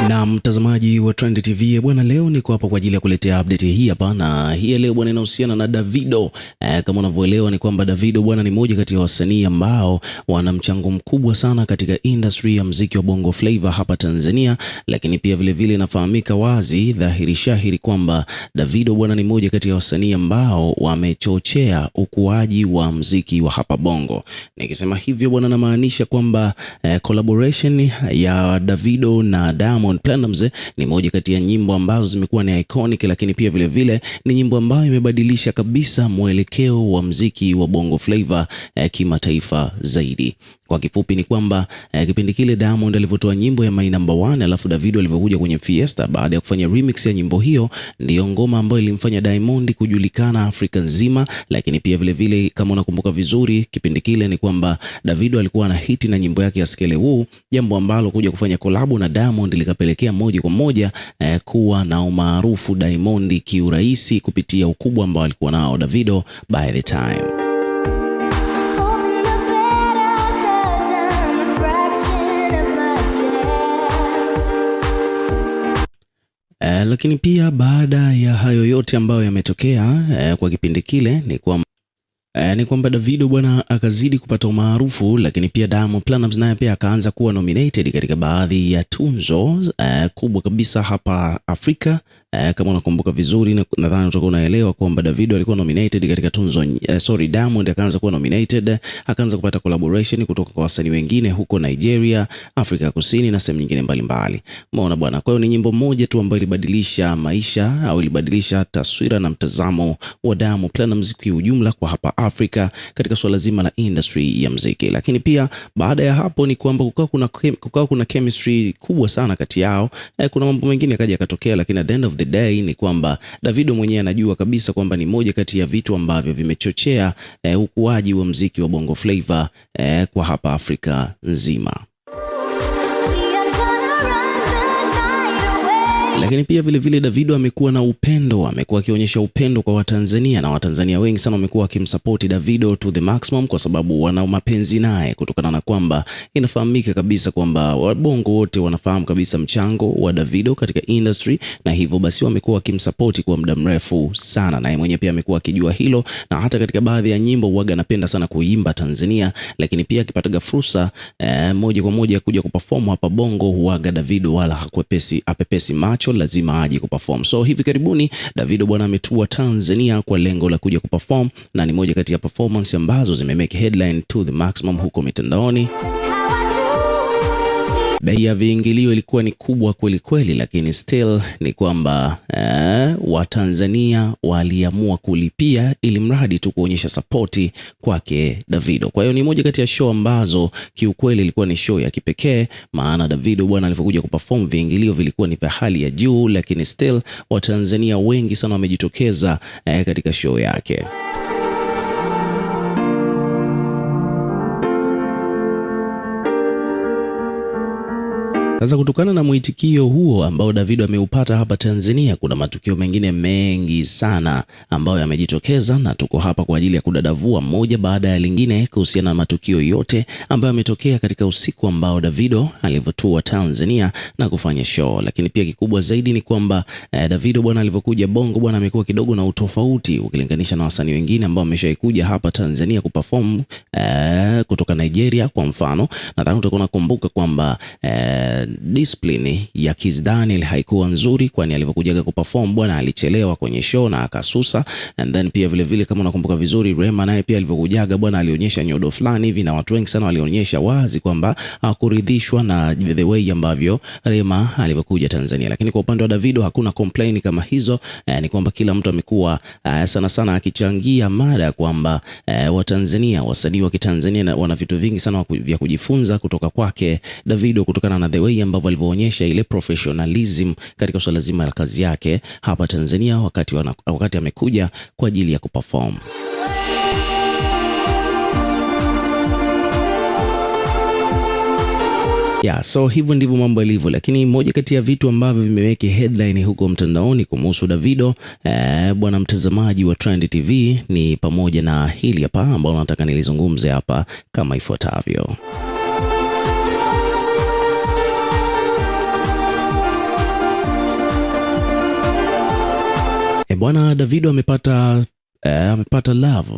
Na mtazamaji wa Trend TV bwana, leo niko hapa kwa ajili ya kuletea update hii hapa, na hii leo bwana inahusiana na Davido. Kama unavyoelewa ni kwamba Davido bwana ni moja kati ya wasanii ambao wana mchango mkubwa sana katika industry ya muziki wa Bongo Flava hapa Tanzania, lakini pia vile inafahamika wazi dhahiri shahiri kwamba Davido bwana ni moja kati ya wasanii ambao wamechochea ukuaji wa muziki wa hapa Bongo. Nikisema hivyo bwana, namaanisha kwamba collaboration ya Davido na Diamond Platnumz ni moja kati ya nyimbo ambazo zimekuwa ni iconic, lakini pia vile ni nyimbo ambayo imebadilisha kabisa mwelekeo wa muziki wa Bongo Flava kimataifa zaidi. Kwa kifupi ni kwamba kipindi kile Diamond alivyotoa nyimbo ya My Number One, alafu Davido alivyokuja kwenye Fiesta baada ya kufanya remix ya nyimbo hiyo, ndiyo ngoma ambayo ilimfanya Diamond kujulikana Afrika nzima. Lakini pia vile kama unakumbuka vizuri, kipindi kile ni kwamba Davido alikuwa na hiti na nyimbo yake ya Skelewu, jambo ambalo kuja kufanya collab na Diamond likapelekea moja kwa moja kuwa na umaarufu Diamond kiurahisi kupitia ukubwa ambao alikuwa nao Davido by the time. Lakini pia baada ya hayo yote ambayo yametokea kwa kipindi kile ni kwamba Davido bwana akazidi kupata umaarufu, lakini pia Diamond Platnumz naye pia akaanza kuwa nominated katika baadhi ya tunzo kubwa kabisa hapa Afrika. Kama unakumbuka vizuri, nadhani utakuwa unaelewa kwamba Davido alikuwa nominated katika tunzo Diamond akaanza kuwa nominated, akaanza kupata collaboration kutoka kwa wasanii wengine huko Nigeria, Afrika Kusini na sehemu nyingine mbalimbali. Umeona bwana, kwa hiyo ni nyimbo moja tu ambayo ilibadilisha maisha au ilibadilisha taswira na mtazamo wa Diamond Platnumz kwa ujumla kwa hapa Afrika katika swala zima la industry ya muziki. Lakini pia baada ya hapo ni kwamba kukawa kuna chemistry kubwa sana kati yao. Kuna mambo mengine yakaja yakatokea, lakini at the end of the day ni kwamba Davido mwenyewe anajua kabisa kwamba ni moja kati ya vitu ambavyo vimechochea ukuaji wa muziki wa Bongo Flava kwa hapa Afrika nzima. Lakini pia vile Davido amekuwa na upendo, amekuwa akionyesha upendo kwa Watanzania, na Watanzania wengi sana wamekuwa wakimsupport Davido to the maximum kwa sababu wana mapenzi naye, kutokana na kwamba inafahamika kabisa kwamba wabongo wote wanafahamu kabisa mchango wa Davido katika industry, na hivyo basi wamekuwa wakimsupport kwa muda mrefu sana, na yeye mwenyewe pia amekuwa akijua hilo, na hata katika baadhi ya nyimbo huaga anapenda sana kuimba Tanzania, lakini pia akipata fursa moja kwa moja kuja kuperform hapa Bongo, huaga Davido wala apepesi macho, lazima aje kuperform. So hivi karibuni Davido bwana ametua Tanzania kwa lengo la kuja kuperform, na ni moja kati ya performance ambazo zimemake headline to the maximum huko mitandaoni. Bei ya viingilio ilikuwa ni kubwa kweli, lakini still ni kwamba Watanzania waliamua kulipia ili mradi tu kuonyesha support kwake Davido. Kwa hiyo ni moja kati ya show ambazo kiukweli ilikuwa ni show ya kipekee, maana Davido bwana alipokuja kuperform viingilio vilikuwa ni vya hali ya juu, lakini still Watanzania wengi sana wamejitokeza katika show yake. Sasa kutokana na mwitikio huo ambao Davido ameupata hapa Tanzania, kuna matukio mengine mengi sana ambayo yamejitokeza, na tuko hapa kwa ajili ya kudadavua moja baada ya lingine kuhusiana na matukio yote ambayo yametokea katika usiku ambao Davido alivyotua Tanzania na kufanya show. Lakini pia kikubwa zaidi ni kwamba Davido bwana alivyokuja Bongo bwana amekuwa kidogo na utofauti ukilinganisha na wasanii wengine ambao wameshaikuja hapa Tanzania kuperform kutoka Nigeria kwa mfano. Nadhani utakuwa unakumbuka kwamba discipline ya Kizz Daniel haikuwa nzuri, kwani alivyokuja kuperform bwana alichelewa kwenye show na akasusa. And then pia vile kama unakumbuka vizuri, Rema naye pia alivyokuja bwana alionyesha nyodo fulani hivi, na watu wengi sana walionyesha wazi kwamba hakuridhishwa na the way ambavyo Rema alivyokuja Tanzania. Lakini kwa upande wa Davido hakuna complain kama hizo. Ni kwamba kila mtu amekuwa sana akichangia mada kwamba Watanzania, wasanii wa Kitanzania wana vitu vingi sana vya kujifunza kutoka kwake Davido, kutokana na the way ambavyo alivyoonyesha ile professionalism katika swala zima la kazi yake hapa Tanzania wakati amekuja kwa ajili ya kuperform. So hivyo ndivyo mambo yalivyo, lakini moja kati ya vitu ambavyo vimeweka headline huko mtandaoni kumhusu Davido bwana mtazamaji wa Trend TV ni pamoja na hili hapa ambalo nataka nilizungumze hapa kama ifuatavyo. Bwana Davido amepata love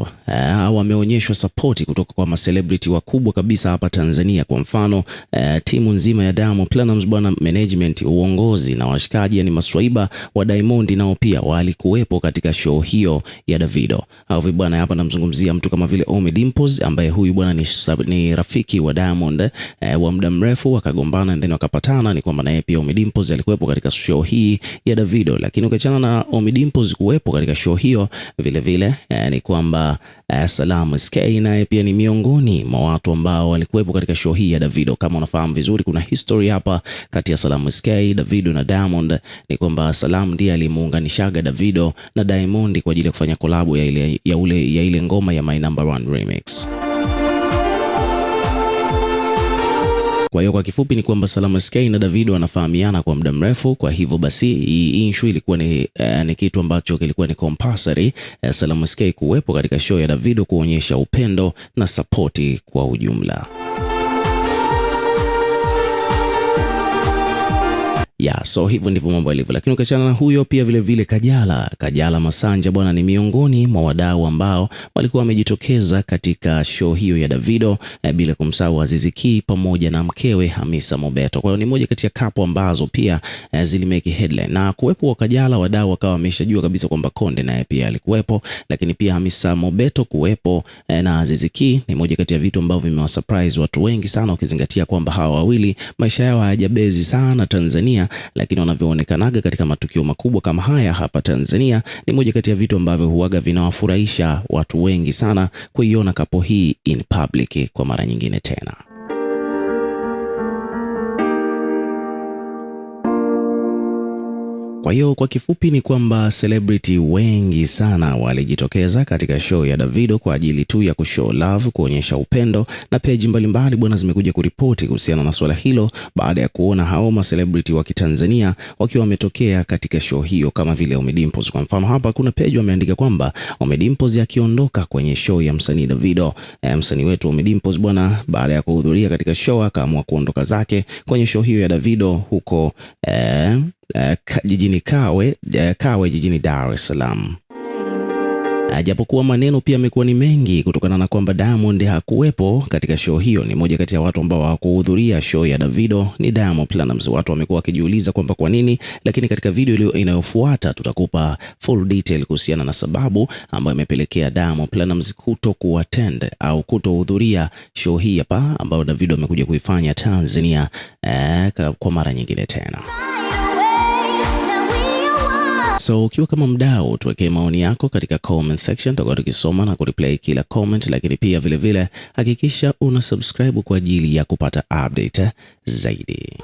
au ameonyeshwa support kutoka kwa macelebrity wakubwa kabisa hapa Tanzania. Kwa mfano timu nzima ya Diamond Platnumz bwana, management, uongozi na washikaji, yani maswaiba wa Diamond, nao pia walikuwepo katika show hiyo ya Davido. Au bwana, hapa namzungumzia mtu kama vile Ommy Dimpoz, ambaye huyu bwana ni rafiki wa Diamond wa muda mrefu, wakagombana and then wakapatana. Ni kwamba naye pia Ommy Dimpoz alikuwepo katika show hii ya Davido. Lakini ukiachana na Ommy Dimpoz kuwepo katika show hiyo, vile ni kwamba Salamu SK naye pia ni miongoni mwa watu ambao walikuwepo katika show hii ya Davido. Kama unafahamu vizuri, kuna history hapa kati ya Salamu SK, Davido na Diamond. Ni kwamba Salamu ndiye alimuunganishaga Davido na Diamond kwa ajili ya kufanya collab ya ile ngoma ya My Number One Remix. Kwa hiyo kwa kifupi ni kwamba Salamu SK na Davido wanafahamiana kwa muda mrefu. Kwa hivyo basi hii issue ilikuwa ni kitu ambacho kilikuwa ni compulsory Salamu SK kuwepo katika show ya Davido, kuonyesha upendo na support kwa ujumla. So hivyo ndivyo mambo yalivyo. Lakini ukiachana na huyo, pia vile Kajala Masanja bwana, ni miongoni mwa wadau ambao walikuwa wamejitokeza katika show hiyo ya Davido, bila kumsahau Azizi Ki pamoja na mkewe Hamisa Mobeto. Kwa hiyo ni moja kati ya kapo ambazo pia zilimeki headline. Na kuwepo kwa Kajala, wadau wakawa wameshajua kabisa kwamba Konde naye pia alikuwepo, lakini pia Hamisa Mobeto kuwepo na Azizi Ki ni moja kati ya vitu ambavyo vimewasurprise watu wengi sana, ukizingatia kwamba hawa wawili maisha yao hayajabezi sana Tanzania, lakini wanavyoonekanaga katika matukio makubwa kama haya hapa Tanzania ni moja kati ya vitu ambavyo huaga vinawafurahisha watu wengi sana kuiona kapo hii in public kwa mara nyingine tena. Kwa hiyo kwa kifupi ni kwamba celebrity wengi sana walijitokeza katika show ya Davido kwa ajili tu ya kushow love, kuonyesha upendo, na page mbalimbali bwana zimekuja kuripoti kuhusiana na swala hilo baada ya kuona hao ma celebrity wa Kitanzania wakiwa wametokea katika show hiyo, kama vile Ommy Dimpoz. Kwa mfano hapa kuna page wameandika kwamba Ommy Dimpoz akiondoka kwenye show ya msanii Davido. Msanii wetu Ommy Dimpoz bwana, baada ya kuhudhuria katika show akaamua kuondoka zake kwenye show hiyo ya Davido huko jijini Kawe jijini Dar es Salaam. Japokuwa maneno pia yamekuwa ni mengi kutokana na kwamba Diamond hakuwepo katika show hiyo. Ni moja kati ya watu ambao hawakuhudhuria show ya Davido ni Diamond Platnumz. Watu wamekuwa wakijiuliza kwamba kwa nini, lakini katika video inayofuata tutakupa full detail kuhusiana na sababu ambayo imepelekea Diamond Platnumz kutokuattend au kutohudhuria show hii hapa ambayo Davido amekuja kuifanya Tanzania kwa mara nyingine tena. So ukiwa kama mdau, tuwekee maoni yako katika comment section, tutakuwa tukisoma na kureplay kila comment, lakini pia vile hakikisha una subscribe kwa ajili ya kupata update zaidi.